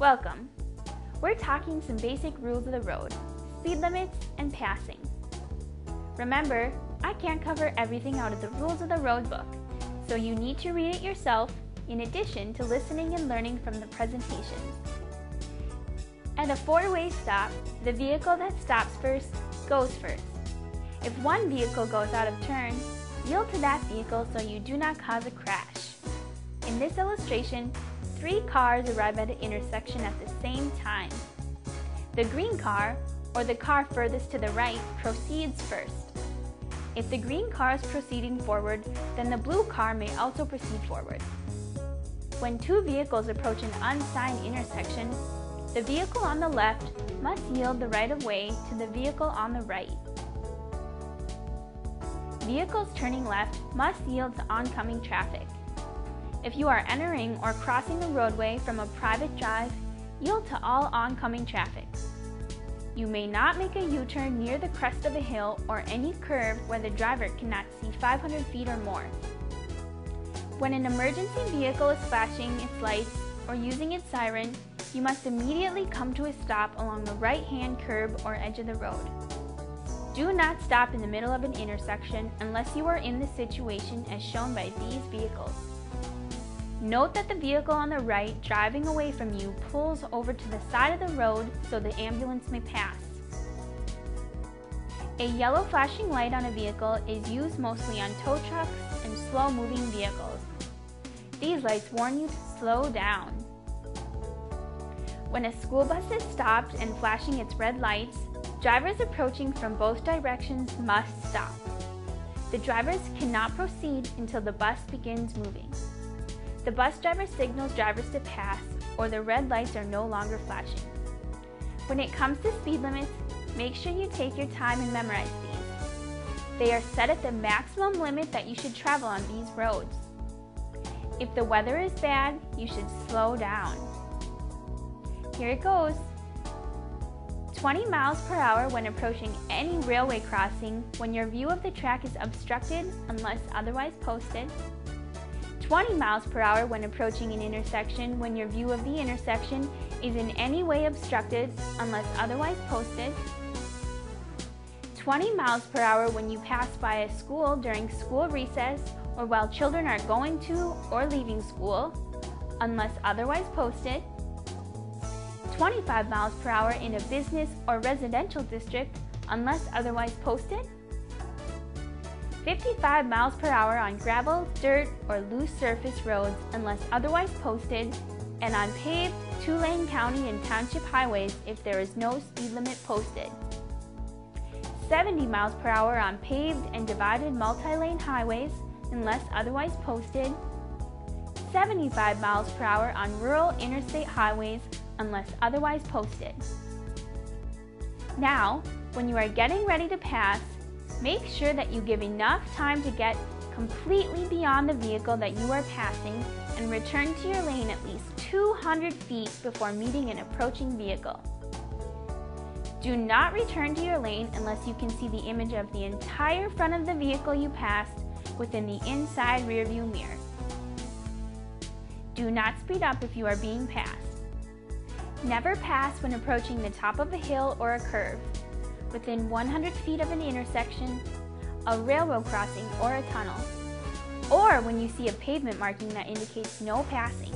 Welcome. We're talking some basic rules of the road, speed limits, and passing. Remember, I can't cover everything out of the rules of the road book, so you need to read it yourself in addition to listening and learning from the presentations. At a four-way stop, the vehicle that stops first goes first. If one vehicle goes out of turn, yield to that vehicle so you do not cause a crash. In this illustration, 3 cars arrive at an intersection at the same time. The green car, or the car furthest to the right, proceeds first. If the green car is proceeding forward, then the blue car may also proceed forward. When 2 vehicles approach an unsigned intersection, the vehicle on the left must yield the right-of-way to the vehicle on the right. Vehicles turning left must yield to oncoming traffic. If you are entering or crossing a roadway from a private drive, yield to all oncoming traffic. You may not make a U-turn near the crest of a hill or any curve where the driver cannot see 500 feet or more. When an emergency vehicle is flashing its lights or using its siren, you must immediately come to a stop along the right-hand curb or edge of the road. Do not stop in the middle of an intersection unless you are in the situation as shown by these vehicles. Note that the vehicle on the right driving away from you pulls over to the side of the road so the ambulance may pass. A yellow flashing light on a vehicle is used mostly on tow trucks and slow-moving vehicles. These lights warn you to slow down. When a school bus is stopped and flashing its red lights, drivers approaching from both directions must stop. The drivers cannot proceed until the bus begins moving. The bus driver signals drivers to pass, or the red lights are no longer flashing. When it comes to speed limits, make sure you take your time and memorize these. They are set at the maximum limit that you should travel on these roads. If the weather is bad, you should slow down. Here it goes. 20 miles per hour when approaching any railway crossing when your view of the track is obstructed unless otherwise posted. 20 miles per hour when approaching an intersection when your view of the intersection is in any way obstructed unless otherwise posted. 20 miles per hour when you pass by a school during school recess or while children are going to or leaving school unless otherwise posted. 25 miles per hour in a business or residential district unless otherwise posted. 55 miles per hour on gravel, dirt, or loose surface roads unless otherwise posted, and on paved, 2-lane county and township highways if there is no speed limit posted. 70 miles per hour on paved and divided multi-lane highways unless otherwise posted. 75 miles per hour on rural interstate highways unless otherwise posted. Now, when you are getting ready to pass, make sure that you give enough time to get completely beyond the vehicle that you are passing and return to your lane at least 200 feet before meeting an approaching vehicle. Do not return to your lane unless you can see the image of the entire front of the vehicle you passed within the inside rearview mirror. Do not speed up if you are being passed. Never pass when approaching the top of a hill or a curve, within 100 feet of an intersection, a railroad crossing or a tunnel, or when you see a pavement marking that indicates no passing.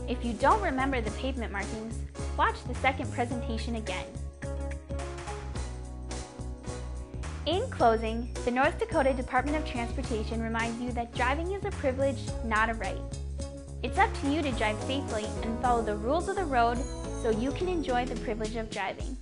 If you don't remember the pavement markings, watch the second presentation again. In closing, the North Dakota Department of Transportation reminds you that driving is a privilege, not a right. It's up to you to drive safely and follow the rules of the road so you can enjoy the privilege of driving.